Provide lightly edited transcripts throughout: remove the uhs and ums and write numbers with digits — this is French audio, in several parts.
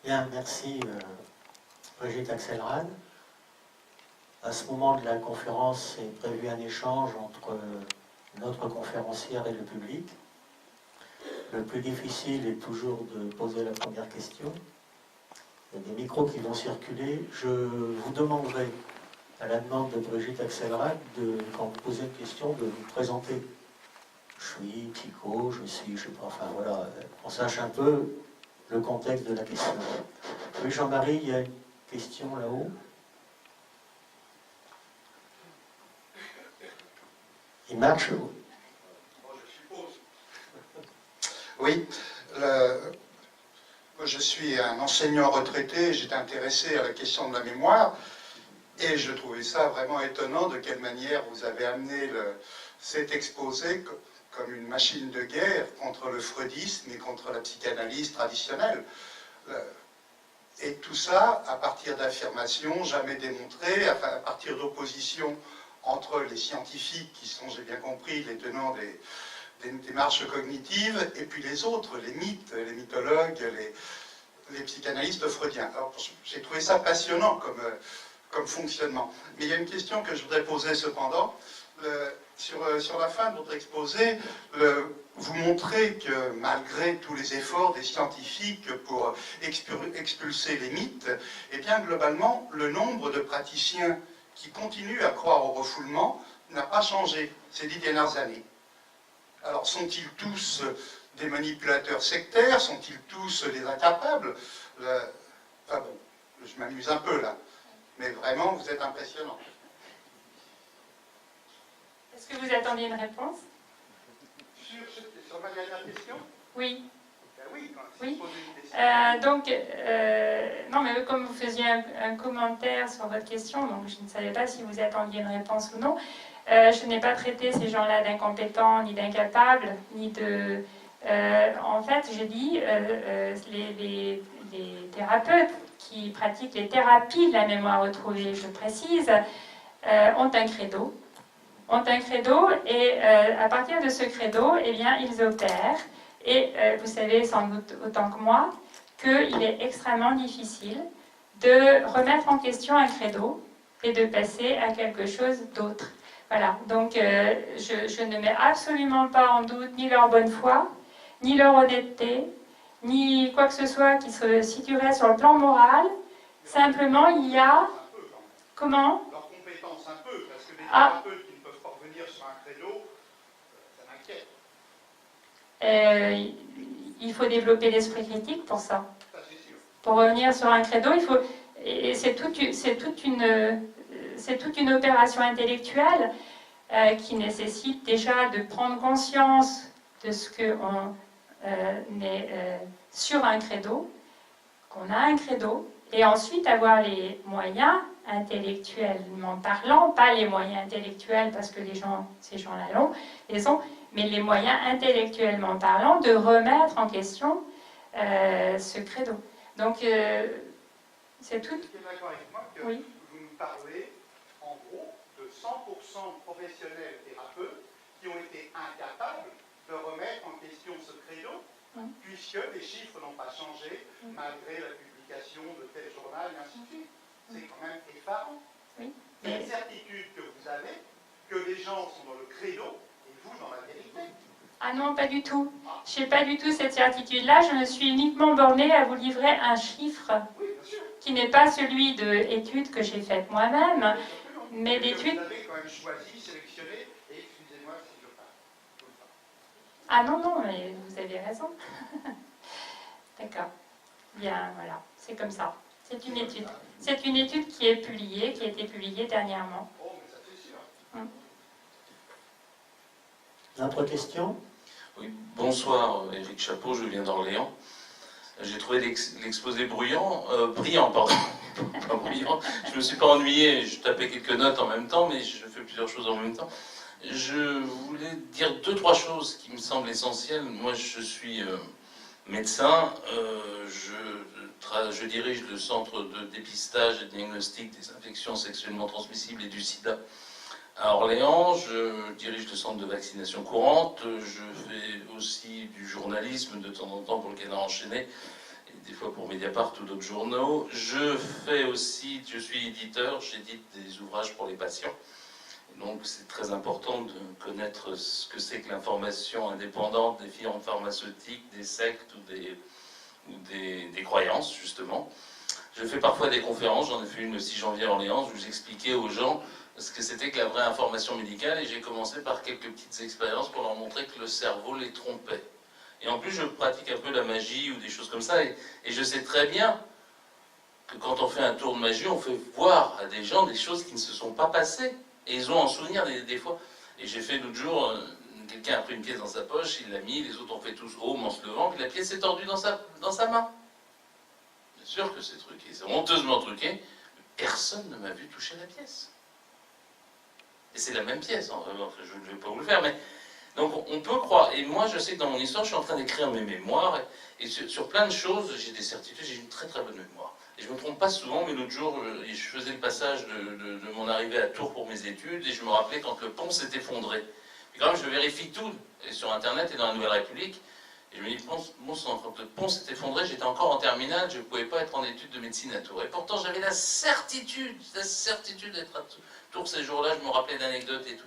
Bien, merci Brigitte Axelrad. À ce moment de la conférence est prévu un échange entre notre conférencière et le public. Le plus difficile est toujours de poser la première question. Il y a des micros qui vont circuler. Je vous demanderai, à la demande de Brigitte Axelrad, quand vous posez une question, de vous présenter. Je suis psycho, je sais pas, enfin voilà, on sache un peu le contexte de la question. Oui, Jean-Marie, il y a une question là-haut. Il marche, oui. Je suppose. Oui, je suis un enseignant retraité, j'étais intéressé à la question de la mémoire, et je trouvais ça vraiment étonnant de quelle manière vous avez amené cet exposé comme une machine de guerre contre le freudisme et contre la psychanalyse traditionnelle. Et tout ça à partir d'affirmations jamais démontrées, à partir d'oppositions entre les scientifiques, qui sont, j'ai bien compris, les tenants des démarches cognitives, et puis les autres, les mythes, les mythologues, les psychanalystes freudiens. Alors, j'ai trouvé ça passionnant comme fonctionnement. Mais il y a une question que je voudrais poser cependant. Sur la fin de votre exposé, vous montrez que malgré tous les efforts des scientifiques pour expulser les mythes, eh bien globalement, le nombre de praticiens qui continuent à croire au refoulement n'a pas changé ces 10 dernières années. Alors sont-ils tous des manipulateurs sectaires? Sont-ils tous des incapables? Enfin bon, je m'amuse un peu là, mais vraiment vous êtes impressionnant. Est-ce que vous attendiez une réponse? Sur ma dernière question? Oui. Ben oui, oui. Une Non, mais comme vous faisiez un commentaire sur votre question, donc je ne savais pas si vous attendiez une réponse ou non. Je n'ai pas traité ces gens-là d'incompétents, ni d'incapables, ni de... en fait, j'ai dit les thérapeutes qui pratiquent les thérapies de la mémoire retrouvée, je précise, ont un credo. Et à partir de ce credo, eh bien, ils opèrent. Et vous savez sans doute autant que moi qu'il est extrêmement difficile de remettre en question un credo et de passer à quelque chose d'autre. Voilà, donc je ne mets absolument pas en doute ni leur bonne foi, ni leur honnêteté, ni quoi que ce soit qui se situerait sur le plan moral. Simplement, il y a... Comment ? Leur compétence un peu, parce que les thérapeutes qui ne peuvent pas revenir sur un credo, ça m'inquiète. Il faut développer l'esprit critique pour ça. Ça, c'est sûr. Pour revenir sur un credo, il faut... Et c'est toute une opération intellectuelle qui nécessite déjà de prendre conscience de ce qu'on est sur un credo, qu'on a un credo, et ensuite avoir les moyens intellectuellement parlant, pas les moyens intellectuels parce que ces gens-là les ont, mais les moyens intellectuellement parlant de remettre en question ce credo. Donc c'est tout. Vous êtes d'accord avec moi que oui. Vous nous parlez en gros de 100% professionnels thérapeutes qui ont été incapables de remettre en question ce credo, puisque les chiffres n'ont pas changé malgré la publication de tel journal et ainsi de suite. C'est quand même effarant. Oui. Quelle certitude que vous avez que les gens sont dans le credo et vous dans la vérité? Ah non, pas du tout. Je n'ai pas du tout cette certitude-là. Je me suis uniquement bornée à vous livrer un chiffre qui n'est pas celui de études que j'ai faites moi-même, mais d'études... Vous avez quand même choisi, sélectionné, et excusez-moi si je parle. Ah non, non, mais vous avez raison. D'accord. Bien, voilà, c'est comme ça. C'est une étude. C'est une étude qui est publiée, qui a été publiée dernièrement. Oh, mais ça c'est sûr. D'autres questions? Oui, bonsoir, Éric Chapeau, je viens d'Orléans. J'ai trouvé l'exposé brillant, pardon, pas brillant. Je me suis pas ennuyé, je tapais quelques notes en même temps, mais je fais plusieurs choses en même temps. Je voulais dire 2-3 choses qui me semblent essentielles. Moi, je suis médecin, je dirige le centre de dépistage et de diagnostic des infections sexuellement transmissibles et du sida à Orléans. Je dirige le centre de vaccination courante. Je fais aussi du journalisme de temps en temps pour le Canard enchaîné, des fois pour Mediapart ou d'autres journaux. Je suis éditeur, j'édite des ouvrages pour les patients. Donc c'est très important de connaître ce que c'est que l'information indépendante des firmes pharmaceutiques, des sectes ou des croyances, justement. Je fais parfois des conférences, j'en ai fait une le 6 janvier à Orléans, où j'expliquais aux gens ce que c'était que la vraie information médicale, et j'ai commencé par quelques petites expériences pour leur montrer que le cerveau les trompait. Et en plus, je pratique un peu la magie ou des choses comme ça, et je sais très bien que quand on fait un tour de magie, on fait voir à des gens des choses qui ne se sont pas passées, et ils ont en souvenir des fois. Et j'ai fait l'autre jour, quelqu'un a pris une pièce dans sa poche, il l'a mis, les autres ont fait tous « oh » en se levant, puis la pièce est tordue dans sa main. Bien sûr que c'est truqué, c'est honteusement truqué, mais personne ne m'a vu toucher la pièce. Et c'est la même pièce, enfin, je ne vais pas vous le faire, mais... Donc on peut croire, et moi je sais que dans mon histoire, je suis en train d'écrire mes mémoires, et sur plein de choses, j'ai des certitudes, j'ai une très très bonne mémoire. Et je ne me trompe pas souvent, mais l'autre jour, je faisais le passage de mon arrivée à Tours pour mes études, et je me rappelais quand le pont s'est effondré. Et quand même, je vérifie tout, et sur Internet et dans la Nouvelle République, et je me dis, bon sang, quand le pont s'est effondré, j'étais encore en terminale, je ne pouvais pas être en études de médecine à Tours. Et pourtant, j'avais la certitude d'être à Tours ces jours-là, je me rappelais d'anecdotes et tout.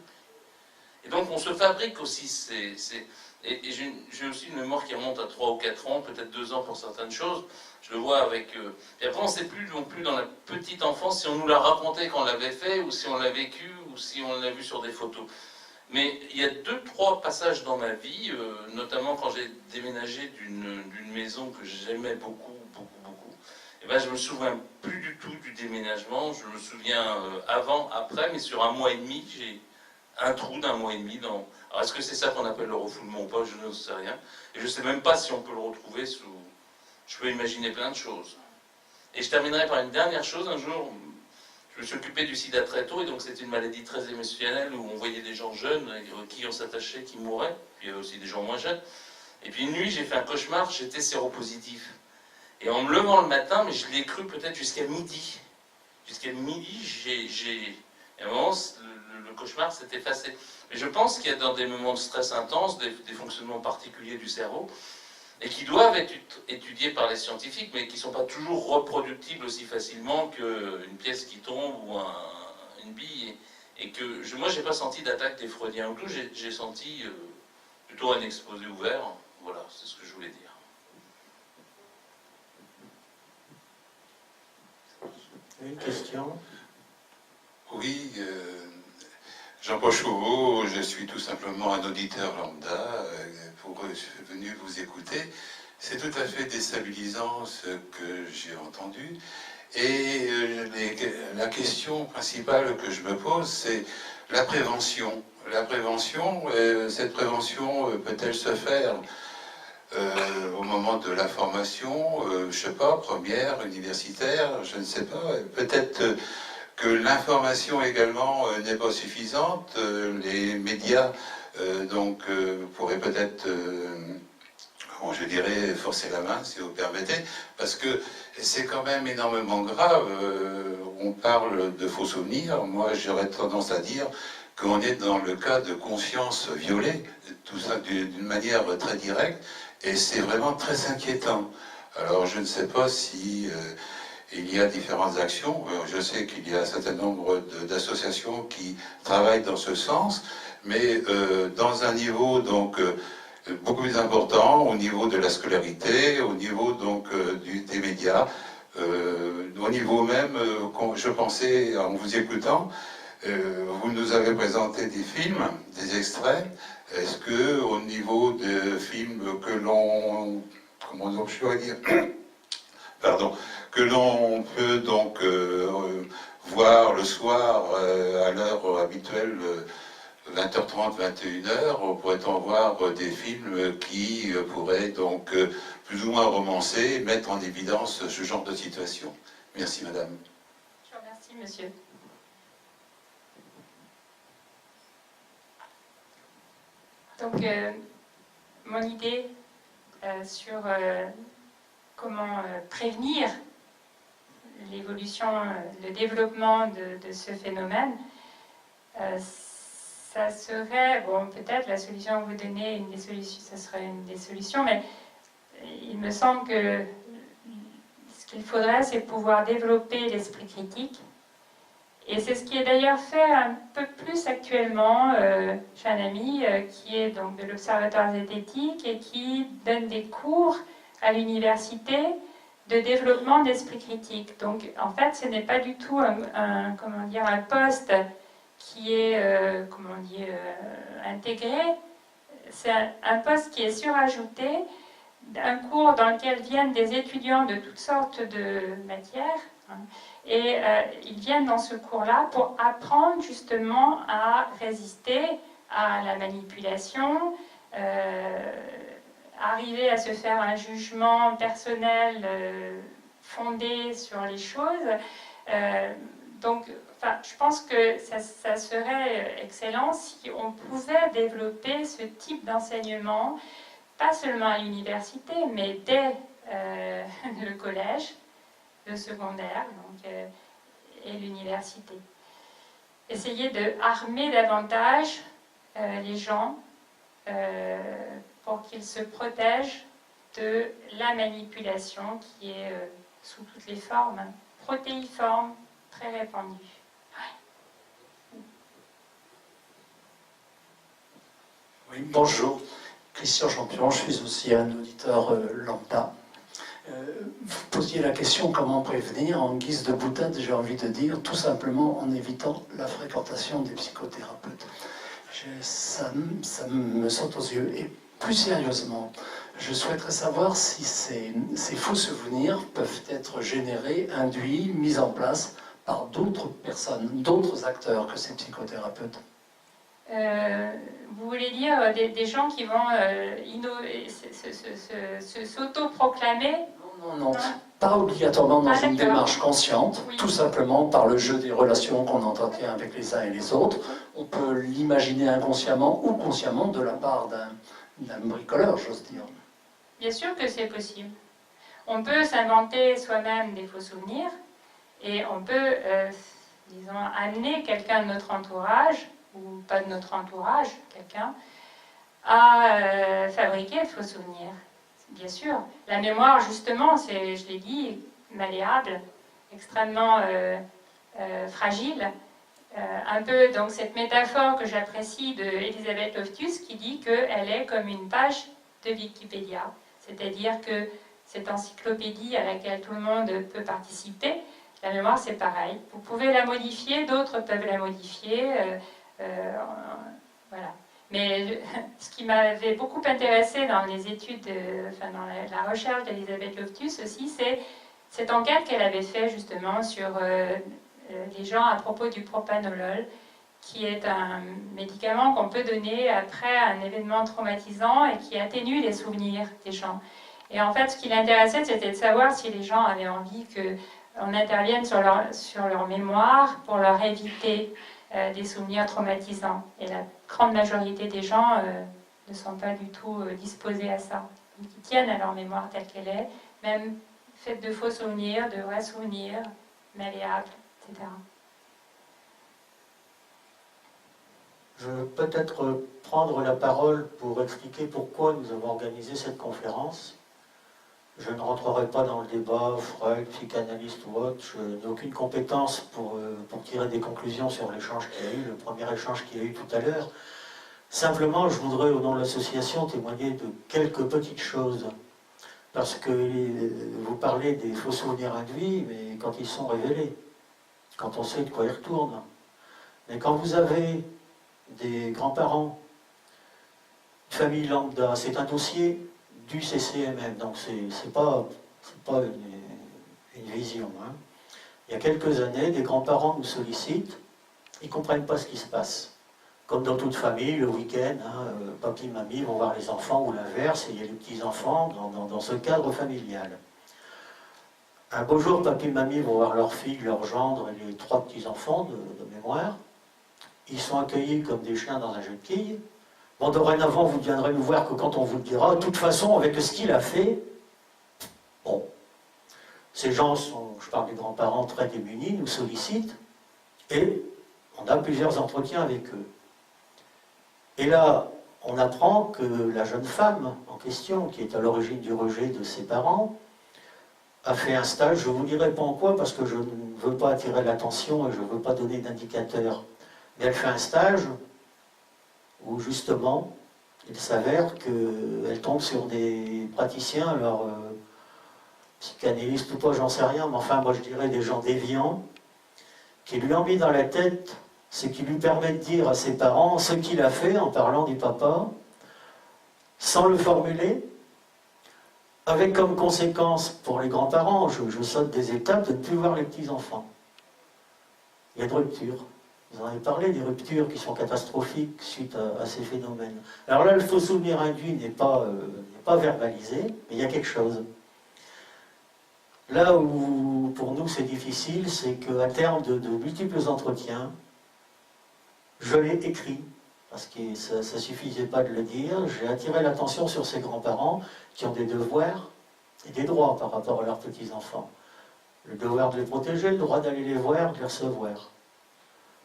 Et donc on se fabrique aussi et j'ai aussi une mémoire qui remonte à 3 ou 4 ans, peut-être 2 ans pour certaines choses. Je le vois avec... Et après on ne sait plus non plus dans la petite enfance si on nous l'a raconté quand on l'avait fait, ou si on l'a vécu, ou si on l'a vu sur des photos. Mais il y a 2-3 passages dans ma vie, notamment quand j'ai déménagé d'une maison que j'aimais beaucoup, et ben je me souviens plus du tout du déménagement. Je me souviens avant, après, mais sur un mois et demi, j'ai un trou d'un mois et demi dans... Alors est-ce que c'est ça qu'on appelle le refoulement ou pas? Je ne sais rien. Et je ne sais même pas si on peut le retrouver sous... Je peux imaginer plein de choses. Et je terminerai par une dernière chose. Un jour, je me suis occupé du sida très tôt, et donc c'était une maladie très émotionnelle où on voyait des gens jeunes qui on s'attachait, qui mouraient. Puis il y avait aussi des gens moins jeunes. Et puis une nuit, j'ai fait un cauchemar, j'étais séropositif. Et en me levant le matin, mais je l'ai cru peut-être jusqu'à midi. Jusqu'à midi, et à un moment, le cauchemar s'est effacé. Mais je pense qu'il y a dans des moments de stress intense des fonctionnements particuliers du cerveau, et qui doivent être étudiés par les scientifiques, mais qui ne sont pas toujours reproductibles aussi facilement qu'une pièce qui tombe ou une bille. Et que moi, je n'ai pas senti d'attaque des Freudiens ou tout, j'ai senti plutôt un exposé ouvert. Voilà, c'est ce que je voulais dire. Une question? Oui, Jean-Paul Chauveau, je suis tout simplement un auditeur lambda, je suis venu vous écouter. C'est tout à fait déstabilisant ce que j'ai entendu. Et la question principale que je me pose, c'est la prévention. La prévention, cette prévention peut-elle se faire au moment de la formation, je ne sais pas, première, universitaire, je ne sais pas, peut-être que l'information également n'est pas suffisante, les médias pourraient peut-être, je dirais, forcer la main, si vous permettez, parce que c'est quand même énormément grave, on parle de faux souvenirs, moi j'aurais tendance à dire qu'on est dans le cas de conscience violée, tout ça d'une manière très directe, et c'est vraiment très inquiétant. Alors je ne sais pas si il y a différentes actions. Je sais qu'il y a un certain nombre d'associations qui travaillent dans ce sens, mais dans un niveau donc beaucoup plus important, au niveau de la scolarité, au niveau donc des médias, au niveau même, je pensais en vous écoutant, vous nous avez présenté des films, des extraits. Est-ce que au niveau des films que l'on, comment je dois dire, pardon, que l'on peut donc voir le soir à l'heure habituelle, 20h30, 21h, pourrait-on voir des films qui pourraient donc plus ou moins romancer, mettre en évidence ce genre de situation? Merci madame. Je vous remercie monsieur. Donc mon idée sur comment prévenir l'évolution, le développement de ce phénomène, ça serait, bon, peut-être la solution que vous donnez, ça serait une des solutions, mais il me semble que qu'il faudrait, c'est pouvoir développer l'esprit critique. Et c'est ce qui est d'ailleurs fait un peu plus actuellement. J'ai un ami qui est donc de l'Observatoire zététique et qui donne des cours à l'université de développement d'esprit critique. Donc en fait, ce n'est pas du tout un poste qui est intégré, c'est un poste qui est surajouté, un cours dans lequel viennent des étudiants de toutes sortes de matières, hein, et ils viennent dans ce cours-là pour apprendre justement à résister à la manipulation, arriver à se faire un jugement personnel fondé sur les choses. Donc, je pense que ça serait excellent si on pouvait développer ce type d'enseignement, pas seulement à l'université, mais dès le collège, le secondaire et l'université. Essayer de armer davantage les gens pour qu'ils se protègent de la manipulation qui est sous toutes les formes, protéiforme, très répandue. Oui, bonjour, Christian Champion, je suis aussi un auditeur lambda. Vous posiez la question comment prévenir. En guise de boutade, j'ai envie de dire tout simplement en évitant la fréquentation des psychothérapeutes. Ça me saute aux yeux. Et plus sérieusement, je souhaiterais savoir si ces faux souvenirs peuvent être générés, induits, mis en place par d'autres personnes, d'autres acteurs que ces psychothérapeutes. Vous voulez dire des gens qui vont s'auto-proclamer? Non. Pas obligatoirement dans une démarche consciente, oui. Tout simplement par le jeu des relations qu'on entretient avec les uns et les autres. On peut l'imaginer inconsciemment ou consciemment de la part d'un bricoleur, j'ose dire. Bien sûr que c'est possible. On peut s'inventer soi-même des faux souvenirs et on peut, amener quelqu'un de notre entourage, ou pas de notre entourage, quelqu'un, à fabriquer de faux souvenirs. Bien sûr. La mémoire, justement, c'est, je l'ai dit, malléable, extrêmement fragile. Un peu, donc, cette métaphore que j'apprécie de Elisabeth Loftus qui dit qu'elle est comme une page de Wikipédia. C'est-à-dire que cette encyclopédie à laquelle tout le monde peut participer, la mémoire, c'est pareil. Vous pouvez la modifier, d'autres peuvent la modifier. Voilà. Mais ce qui m'avait beaucoup intéressé dans les études, dans la recherche d'Elisabeth Loftus aussi, c'est cette enquête qu'elle avait fait justement sur les gens à propos du propanolol, qui est un médicament qu'on peut donner après un événement traumatisant et qui atténue les souvenirs des gens. Et en fait, ce qui l'intéressait, c'était de savoir si les gens avaient envie qu'on intervienne sur leur mémoire pour leur éviter des souvenirs traumatisants. Et la grande majorité des gens ne sont pas du tout disposés à ça. Donc, ils tiennent à leur mémoire telle qu'elle est, même faite de faux souvenirs, de vrais souvenirs, malléables, etc. Je vais peut-être prendre la parole pour expliquer pourquoi nous avons organisé cette conférence. Je ne rentrerai pas dans le débat, Freud, psychanalyste ou autre. Je n'ai aucune compétence pour tirer des conclusions sur l'échange qu'il y a eu, le premier échange qu'il y a eu tout à l'heure. Simplement, je voudrais, au nom de l'association, témoigner de quelques petites choses. Parce que vous parlez des faux souvenirs induits, mais quand ils sont révélés, quand on sait de quoi ils retournent. Mais quand vous avez des grands-parents, une famille lambda, c'est un dossier du CCMM, donc c'est pas une vision. Hein. Il y a quelques années, des grands-parents nous sollicitent, ils ne comprennent pas ce qui se passe. Comme dans toute famille, le week-end, papy, mamie vont voir les enfants ou l'inverse, et il y a les petits-enfants dans ce cadre familial. Un beau jour, papy et mamie vont voir leur fille, leur gendre et les 3 petits-enfants de mémoire. Ils sont accueillis comme des chiens dans un jeu de quilles. Bon, dorénavant, vous viendrez nous voir que quand on vous le dira. De toute façon, avec ce qu'il a fait, bon, ces gens sont, je parle des grands-parents très démunis, nous sollicitent, et on a plusieurs entretiens avec eux. Et là, on apprend que la jeune femme en question, qui est à l'origine du rejet de ses parents, a fait un stage, je ne vous dirai pas en quoi parce que je ne veux pas attirer l'attention et je ne veux pas donner d'indicateur. Mais elle fait un stage où justement, il s'avère qu'elle tombe sur des praticiens, alors psychanalystes ou pas, j'en sais rien, mais enfin moi je dirais des gens déviants, qui lui ont mis dans la tête ce qui lui permet de dire à ses parents ce qu'il a fait en parlant du papa, sans le formuler, avec comme conséquence pour les grands-parents, je saute des étapes, de ne plus voir les petits-enfants. Il y a de ruptures. Vous en avez parlé, des ruptures qui sont catastrophiques suite à ces phénomènes. Alors là, le faux souvenir induit n'est pas verbalisé, mais il y a quelque chose. Là où, pour nous, c'est difficile, c'est qu'à terme de multiples entretiens, je l'ai écrit, parce que ça ne suffisait pas de le dire, j'ai attiré l'attention sur ces grands-parents qui ont des devoirs et des droits par rapport à leurs petits-enfants. Le devoir de les protéger, le droit d'aller les voir, de les recevoir.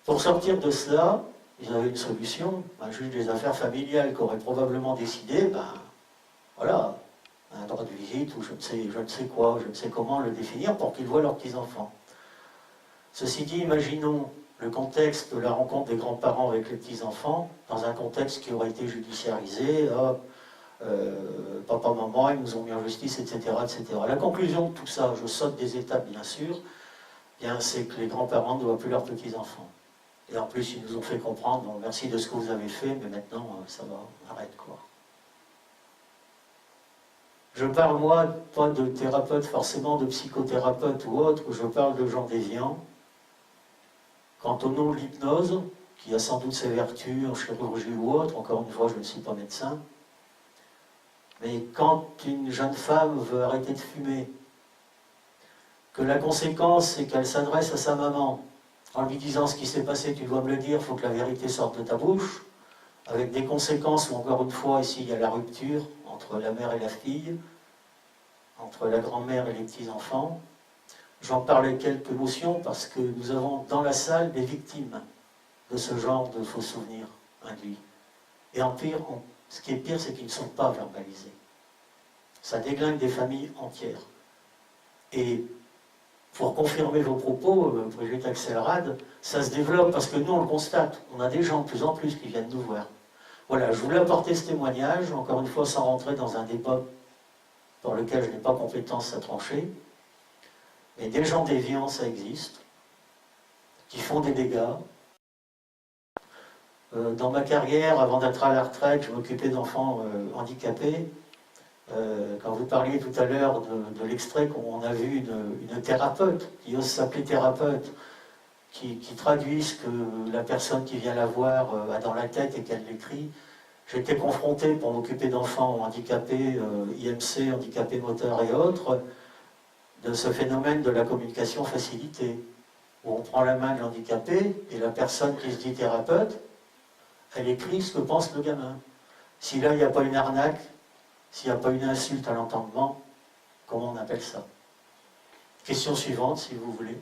Pour sortir de cela, ils avaient une solution, un juge des affaires familiales qui aurait probablement décidé, voilà, un droit de visite ou je ne sais quoi, je ne sais comment le définir pour qu'ils voient leurs petits-enfants. Ceci dit, imaginons le contexte de la rencontre des grands-parents avec les petits-enfants dans un contexte qui aurait été judiciarisé, papa, maman, ils nous ont mis en justice, etc., etc. La conclusion de tout ça, je saute des étapes bien sûr, c'est que les grands-parents ne voient plus leurs petits-enfants. Et en plus, ils nous ont fait comprendre, bon, merci de ce que vous avez fait, mais maintenant, ça va, on arrête quoi. Je parle, moi, pas de thérapeute, forcément de psychothérapeute ou autre, je parle de gens déviants. Quant au nom de l'hypnose, qui a sans doute ses vertus en chirurgie ou autre, encore une fois, je ne suis pas médecin, mais quand une jeune femme veut arrêter de fumer, que la conséquence, c'est qu'elle s'adresse à sa maman, en lui disant ce qui s'est passé, tu dois me le dire, il faut que la vérité sorte de ta bouche, avec des conséquences où, encore une fois, ici, il y a la rupture entre la mère et la fille, entre la grand-mère et les petits-enfants. J'en parle avec quelques émotions parce que nous avons dans la salle des victimes de ce genre de faux souvenirs induits. Et en pire, ce qui est pire, c'est qu'ils ne sont pas verbalisés. Ça déglingue des familles entières. Et pour confirmer vos propos, Brigitte Axelrad, ça se développe parce que nous, on le constate. On a des gens de plus en plus qui viennent nous voir. Voilà, je voulais apporter ce témoignage, encore une fois, sans rentrer dans un débat pour lequel je n'ai pas compétence à trancher. Mais des gens déviants, ça existe, qui font des dégâts. Dans ma carrière, avant d'être à la retraite, je m'occupais d'enfants handicapés. Quand vous parliez tout à l'heure de l'extrait qu'on a vu une thérapeute, qui ose s'appeler thérapeute, qui traduit ce que la personne qui vient la voir a dans la tête et qu'elle l'écrit. J'étais confronté, pour m'occuper d'enfants handicapés, IMC, handicapés moteurs et autres, de ce phénomène de la communication facilitée, où on prend la main de l'handicapé et la personne qui se dit thérapeute, elle écrit ce que pense le gamin. Si là, il n'y a pas une arnaque, s'il n'y a pas une insulte à l'entendement, comment on appelle ça? Question suivante, si vous voulez.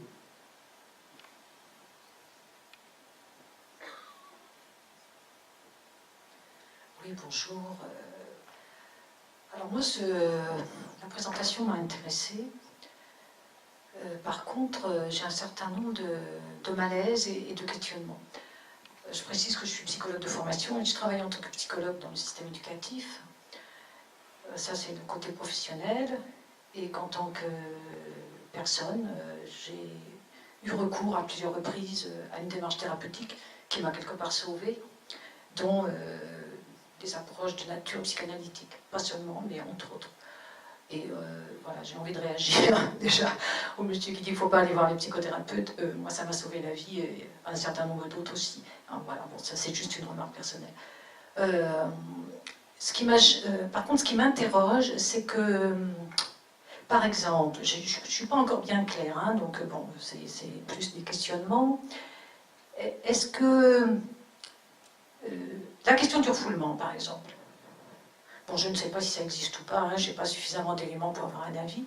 Oui, bonjour. Alors moi, la présentation m'a intéressée. Par contre, j'ai un certain nombre de malaises et de questionnements. Je précise que je suis psychologue de formation et je travaille en tant que psychologue dans le système éducatif. Ça, c'est le côté professionnel. Et qu'en tant que personne, j'ai eu recours à plusieurs reprises à une démarche thérapeutique qui m'a quelque part sauvée, dont des approches de nature psychanalytique. Pas seulement, mais entre autres. Et voilà, j'ai envie de réagir déjà au monsieur qui dit qu'il ne faut pas aller voir les psychothérapeutes. Moi, ça m'a sauvé la vie et un certain nombre d'autres aussi. Hein, voilà, bon, ça c'est juste une remarque personnelle. Par contre, ce qui m'interroge, c'est que, par exemple, je ne suis pas encore bien claire, hein, donc bon, c'est plus des questionnements. Est-ce que la question du refoulement, par exemple, bon, je ne sais pas si ça existe ou pas, hein, je n'ai pas suffisamment d'éléments pour avoir un avis.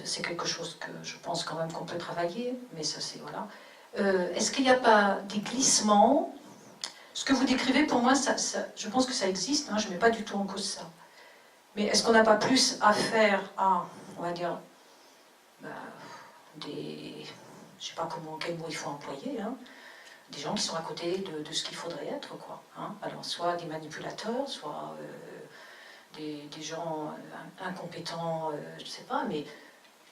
C'est quelque chose que je pense quand même qu'on peut travailler, mais ça c'est, voilà. Est-ce qu'il n'y a pas des glissements? Ce que vous décrivez, pour moi, je pense que ça existe, hein, je ne mets pas du tout en cause ça. Mais est-ce qu'on n'a pas plus à faire à, on va dire, je ne sais pas quel mot il faut employer, hein, des gens qui sont à côté de ce qu'il faudrait être, quoi. Hein. Alors, soit des manipulateurs, soit des gens incompétents, je ne sais pas, mais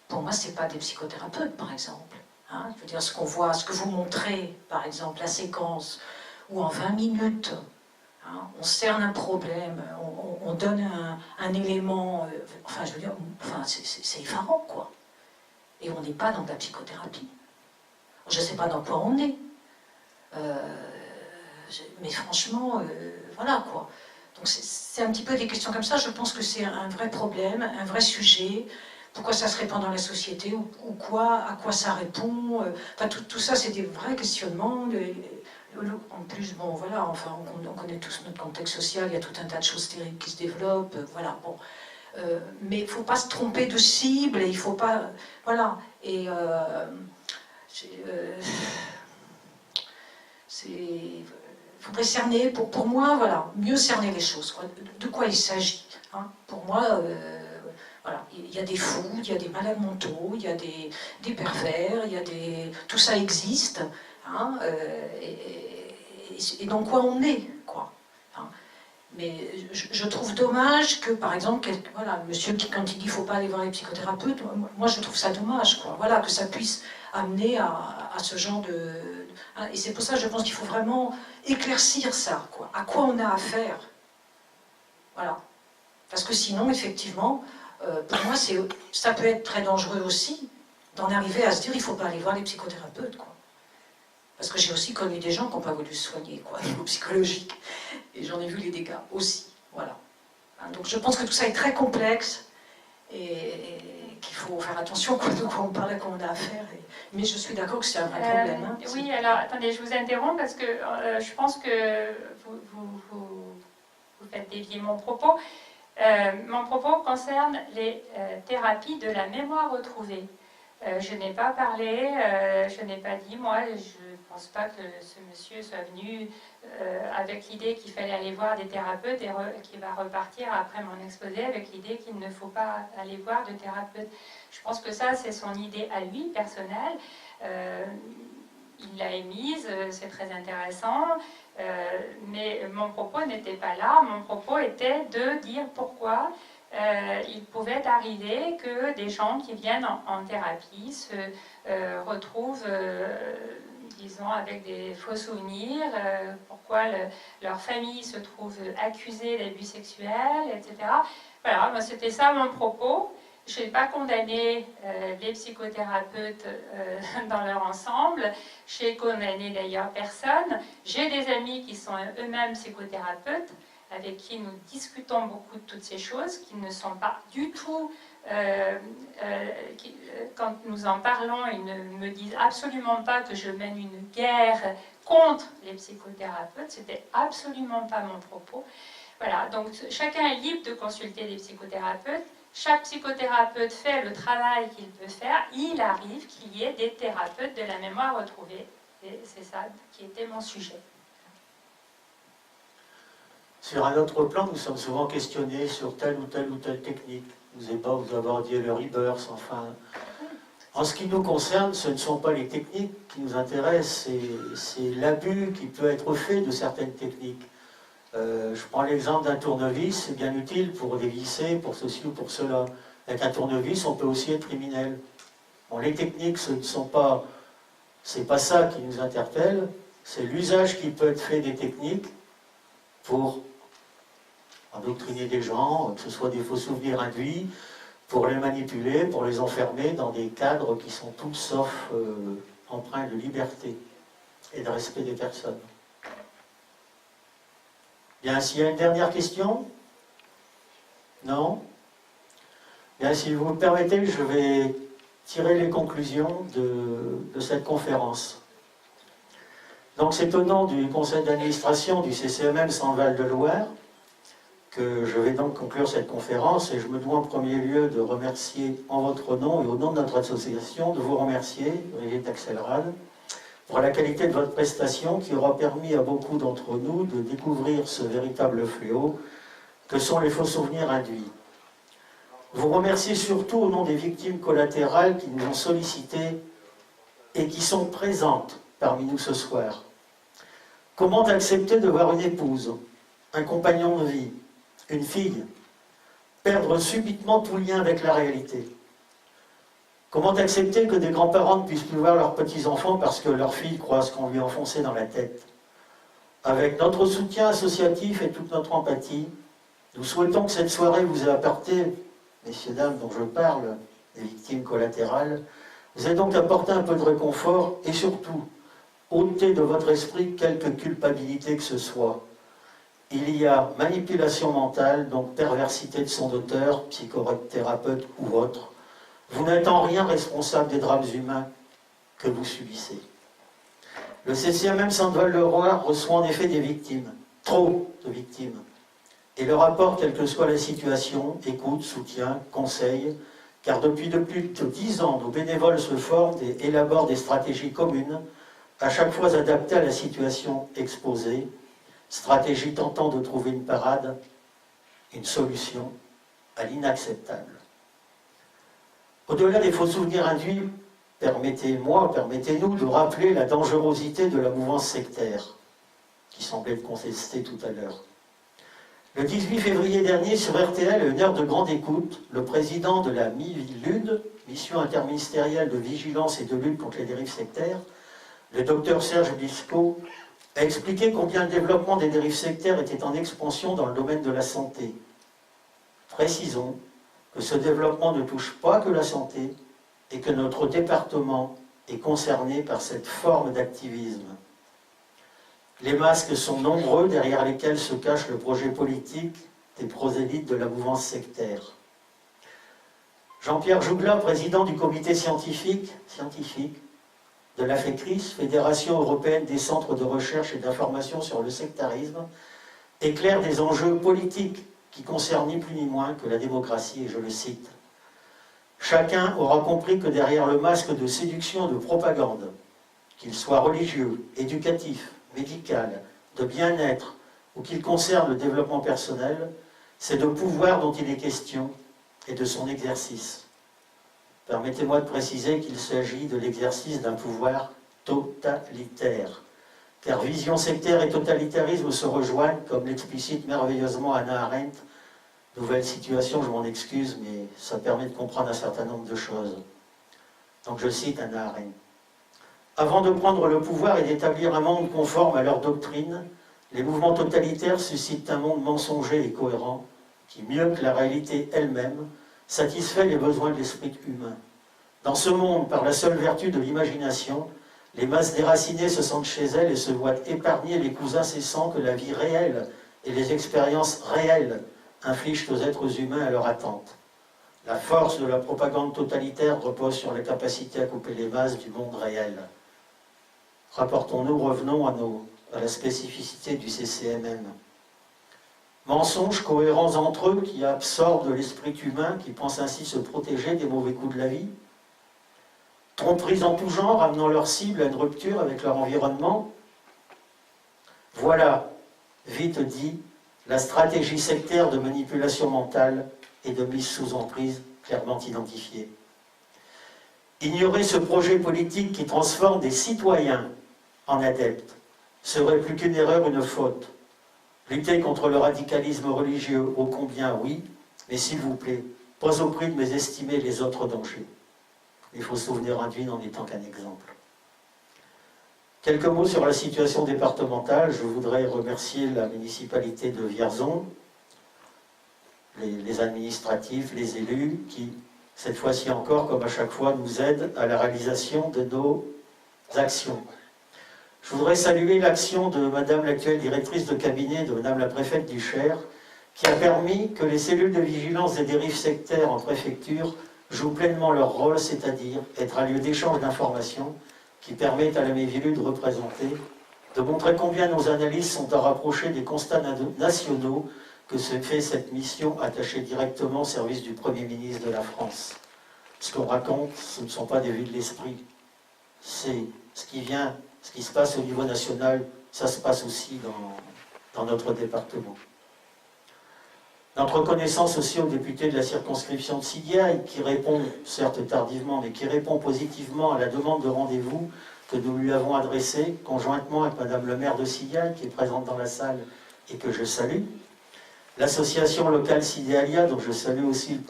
pour moi, ce n'est pas des psychothérapeutes, par exemple. Hein. Je veux dire, ce qu'on voit, ce que vous montrez, par exemple, la séquence, où en 20 minutes, hein, on cerne un problème, on donne un élément, enfin, je veux dire, enfin, c'est effarant, quoi. Et on n'est pas dans de la psychothérapie. Je ne sais pas dans quoi on est. Mais franchement, voilà, quoi. Donc c'est un petit peu des questions comme ça. Je pense que c'est un vrai problème, un vrai sujet. Pourquoi ça se répand dans la société ou quoi, à quoi ça répond. Enfin, tout ça, c'est des vrais questionnements. En plus, bon, voilà, enfin, on connaît tous notre contexte social. Il y a tout un tas de choses terribles qui se développent. Voilà, bon. Mais il ne faut pas se tromper de cible. Il ne faut pas... Voilà. Et... il faudrait cerner, pour moi, voilà, mieux cerner les choses. Quoi. De quoi il s'agit, hein. Pour moi, voilà, il y a des fous, il y a des malades mentaux, il y a des pervers, il y a des... Tout ça existe, hein, et dans quoi on est, quoi. Hein. Mais je trouve dommage que, par exemple, voilà, le monsieur qui, quand il dit qu'il ne faut pas aller voir les psychothérapeutes, moi je trouve ça dommage, quoi. Voilà, que ça puisse amener à ce genre de... Et c'est pour ça que je pense qu'il faut vraiment éclaircir ça, quoi. À quoi on a affaire. Voilà. Parce que sinon, effectivement, pour moi, ça peut être très dangereux aussi d'en arriver à se dire il ne faut pas aller voir les psychothérapeutes, quoi. Parce que j'ai aussi connu des gens qui n'ont pas voulu se soigner, quoi, au niveau psychologique. Et j'en ai vu les dégâts aussi. Voilà. Hein, donc je pense que tout ça est très complexe et qu'il faut faire attention quoi, de quoi on parle, à quoi on a affaire. Mais je suis d'accord que c'est un vrai problème. Hein, oui, alors attendez, je vous interromps parce que je pense que vous faites dévier mon propos. Mon propos concerne les thérapies de la mémoire retrouvée. Je n'ai pas parlé, je n'ai pas dit, moi, je ne pense pas que ce monsieur soit venu avec l'idée qu'il fallait aller voir des thérapeutes et qu'il va repartir après mon exposé avec l'idée qu'il ne faut pas aller voir de thérapeute. Je pense que ça, c'est son idée à lui, personnelle. Il l'a émise, c'est très intéressant, mais mon propos n'était pas là. Mon propos était de dire pourquoi il pouvait arriver que des gens qui viennent en thérapie se retrouvent, disons, avec des faux souvenirs, pourquoi leur famille se trouve accusée d'abus sexuels, etc. Voilà, moi, c'était ça mon propos. Je n'ai pas condamné les psychothérapeutes dans leur ensemble. Je n'ai condamné d'ailleurs personne. J'ai des amis qui sont eux-mêmes psychothérapeutes, avec qui nous discutons beaucoup de toutes ces choses, qui ne sont pas du tout... quand nous en parlons, ils ne me disent absolument pas que je mène une guerre contre les psychothérapeutes. C'était absolument pas mon propos. Voilà, donc chacun est libre de consulter des psychothérapeutes. Chaque psychothérapeute fait le travail qu'il peut faire. Il arrive qu'il y ait des thérapeutes de la mémoire retrouvée. Et c'est ça qui était mon sujet. Sur un autre plan, nous sommes souvent questionnés sur telle ou telle technique. Vous abordiez le rebirth, enfin. En ce qui nous concerne, ce ne sont pas les techniques qui nous intéressent, c'est l'abus qui peut être fait de certaines techniques. Je prends l'exemple d'un tournevis, c'est bien utile pour dévisser, pour ceci ou pour cela. Avec un tournevis, on peut aussi être criminel. Bon, les techniques, c'est pas ça qui nous interpelle, c'est l'usage qui peut être fait des techniques pour endoctriner des gens, que ce soit des faux souvenirs induits, pour les manipuler, pour les enfermer dans des cadres qui sont tous sauf empreints de liberté et de respect des personnes. Bien, s'il y a une dernière question? Non? Bien, si vous me permettez, je vais tirer les conclusions de cette conférence. Donc, c'est au nom du conseil d'administration du CCMM Centre-Val de Loire que je vais donc conclure cette conférence, et je me dois en premier lieu de remercier en votre nom et au nom de notre association, de vous remercier, Brigitte Axelrad, pour la qualité de votre prestation qui aura permis à beaucoup d'entre nous de découvrir ce véritable fléau que sont les faux souvenirs induits. vous remercier surtout au nom des victimes collatérales qui nous ont sollicités et qui sont présentes parmi nous ce soir. Comment accepter de voir une épouse, un compagnon de vie, une fille, perdre subitement tout lien avec la réalité? Comment accepter que des grands-parents ne puissent plus voir leurs petits-enfants parce que leur fille croit ce qu'on lui a enfoncé dans la tête? Avec notre soutien associatif et toute notre empathie, nous souhaitons que cette soirée vous ait apporté, messieurs, dames dont je parle, des victimes collatérales, vous ait donc apporté un peu de réconfort et surtout, ôtez de votre esprit quelque culpabilité que ce soit. Il y a manipulation mentale, donc perversité de son auteur, psychothérapeute ou autre. Vous n'êtes en rien responsable des drames humains que vous subissez. Le CCMM Sainte-Val-le-Roi reçoit en effet des victimes, trop de victimes, et leur apporte, quelle que soit la situation, écoute, soutien, conseil, car depuis plus de 10 ans, nos bénévoles se forment et élaborent des stratégies communes, à chaque fois adaptées à la situation exposée, stratégie tentant de trouver une parade, une solution à l'inacceptable. Au-delà des faux souvenirs induits, permettez-nous de rappeler la dangerosité de la mouvance sectaire, qui semblait être contestée tout à l'heure. Le 18 février dernier, sur RTL, à une heure de grande écoute, le président de la MILUD, Mission interministérielle de vigilance et de lutte contre les dérives sectaires, le docteur Serge Bisco, a expliqué combien le développement des dérives sectaires était en expansion dans le domaine de la santé. Précisons que ce développement ne touche pas que la santé et que notre département est concerné par cette forme d'activisme. Les masques sont nombreux derrière lesquels se cache le projet politique des prosélytes de la mouvance sectaire. Jean-Pierre Jougla, président du comité scientifique de la FECRIS, Fédération européenne des centres de recherche et d'information sur le sectarisme, éclaire des enjeux politiques qui concernent ni plus ni moins que la démocratie, et je le cite. Chacun aura compris que derrière le masque de séduction et de propagande, qu'il soit religieux, éducatif, médical, de bien-être ou qu'il concerne le développement personnel, c'est de pouvoir dont il est question et de son exercice. Permettez-moi de préciser qu'il s'agit de l'exercice d'un pouvoir totalitaire, car vision sectaire et totalitarisme se rejoignent, comme l'explicite merveilleusement Hannah Arendt. Nouvelle situation, je m'en excuse, mais ça permet de comprendre un certain nombre de choses. Donc je cite Hannah Arendt. Avant de prendre le pouvoir et d'établir un monde conforme à leur doctrine, les mouvements totalitaires suscitent un monde mensonger et cohérent, qui, mieux que la réalité elle-même, satisfait les besoins de l'esprit humain. Dans ce monde, par la seule vertu de l'imagination, les masses déracinées se sentent chez elles et se voient épargner les coups incessants que la vie réelle et les expériences réelles infligent aux êtres humains à leur attente. La force de la propagande totalitaire repose sur la capacité à couper les masses du monde réel. Rapportons-nous, revenons à la spécificité du CCMM. Mensonges cohérents entre eux qui absorbent de l'esprit humain, qui pense ainsi se protéger des mauvais coups de la vie. Tromperies en tout genre, amenant leur cible à une rupture avec leur environnement. Voilà, vite dit, la stratégie sectaire de manipulation mentale et de mise sous emprise clairement identifiée. Ignorer ce projet politique qui transforme des citoyens en adeptes serait plus qu'une erreur, une faute. Lutter contre le radicalisme religieux, ô combien oui, mais s'il vous plaît, pas au prix de mésestimer les autres dangers. Il faut se souvenir induit n'en étant qu'un exemple. Quelques mots sur la situation départementale. Je voudrais remercier la municipalité de Vierzon, les administratifs, les élus, qui, cette fois-ci encore, comme à chaque fois, nous aident à la réalisation de nos actions. Je voudrais saluer l'action de Madame l'actuelle directrice de cabinet de Madame la préfète du Cher, qui a permis que les cellules de vigilance des dérives sectaires en préfecture jouent pleinement leur rôle, c'est-à-dire être un lieu d'échange d'informations qui permettent à la MIVILUD de représenter, de montrer combien nos analyses sont à rapprocher des constats nationaux que se fait cette mission attachée directement au service du Premier ministre de la France. Ce qu'on raconte, ce ne sont pas des vues de l'esprit. C'est ce qui se passe au niveau national, ça se passe aussi dans notre département. Notre reconnaissance aussi au député de la circonscription de Sidiailles, qui répond, certes tardivement, mais qui répond positivement à la demande de rendez-vous que nous lui avons adressée, conjointement avec Madame le maire de Sidiailles, qui est présente dans la salle et que je salue. L'association locale Sidialia, dont je salue aussi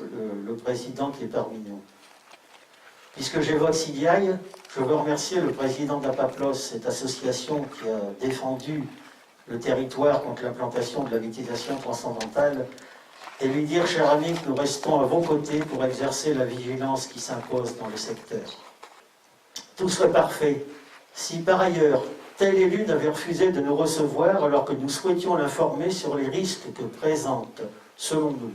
le président qui est parmi nous. Puisque j'évoque Sidiailles, je veux remercier le président d'Apaplos, cette association qui a défendu le territoire contre l'implantation de la méditation transcendantale, et lui dire, cher ami, que nous restons à vos côtés pour exercer la vigilance qui s'impose dans le secteur. Tout serait parfait si, par ailleurs, tel élu n'avait refusé de nous recevoir alors que nous souhaitions l'informer sur les risques que présente, selon nous,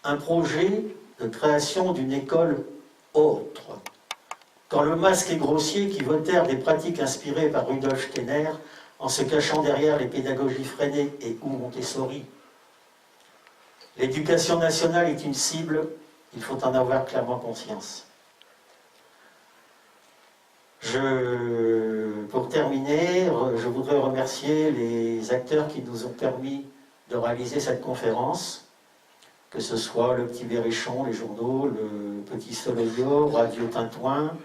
un projet de création d'une école autre. Quand le masque est grossier qui veut taire des pratiques inspirées par Rudolf Steiner en se cachant derrière les pédagogies freinées et ou Montessori. L'éducation nationale est une cible, il faut en avoir clairement conscience. Pour terminer, je voudrais remercier les acteurs qui nous ont permis de réaliser cette conférence, que ce soit le Petit Berrichon, les journaux, le Petit Soleillo, Radio Tintouin,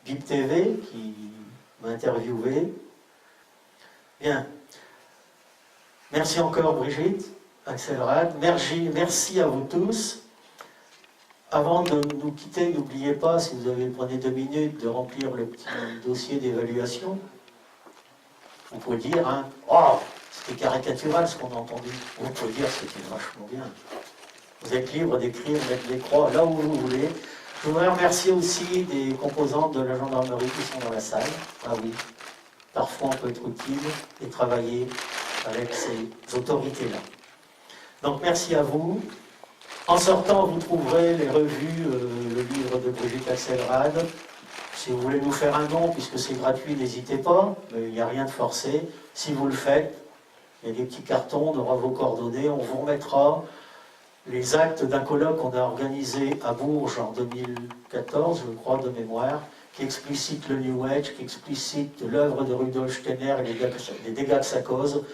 Bip TV qui m'a interviewé. Bien. Merci encore Brigitte, Axel Rad. Merci à vous tous. Avant de nous quitter, n'oubliez pas, si vous prenez 2 minutes, de remplir le petit dossier d'évaluation. Vous pouvez dire, hein, oh, c'était caricatural ce qu'on a entendu. Vous pouvez dire, c'était vachement bien. Vous êtes libre d'écrire, mettre des croix là où vous voulez. Je voudrais remercier aussi des composantes de la gendarmerie qui sont dans la salle. Ah oui, parfois on peut être utile et travailler avec ces autorités-là. Donc merci à vous. En sortant, vous trouverez les revues, le livre de Brigitte Axelrad. Si vous voulez nous faire un don, puisque c'est gratuit, n'hésitez pas. Il n'y a rien de forcé. Si vous le faites, il y a des petits cartons, on aura vos coordonnées, on vous remettra les actes d'un colloque qu'on a organisé à Bourges en 2014, je crois, de mémoire, qui explicite le New Age, qui explicite l'œuvre de Rudolf Steiner et les dégâts que ça cause,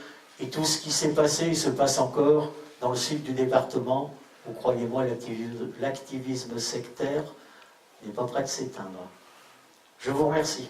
et tout ce qui s'est passé et se passe encore dans le sud du département. Vous croyez-moi, l'activisme sectaire n'est pas prêt de s'éteindre. Je vous remercie.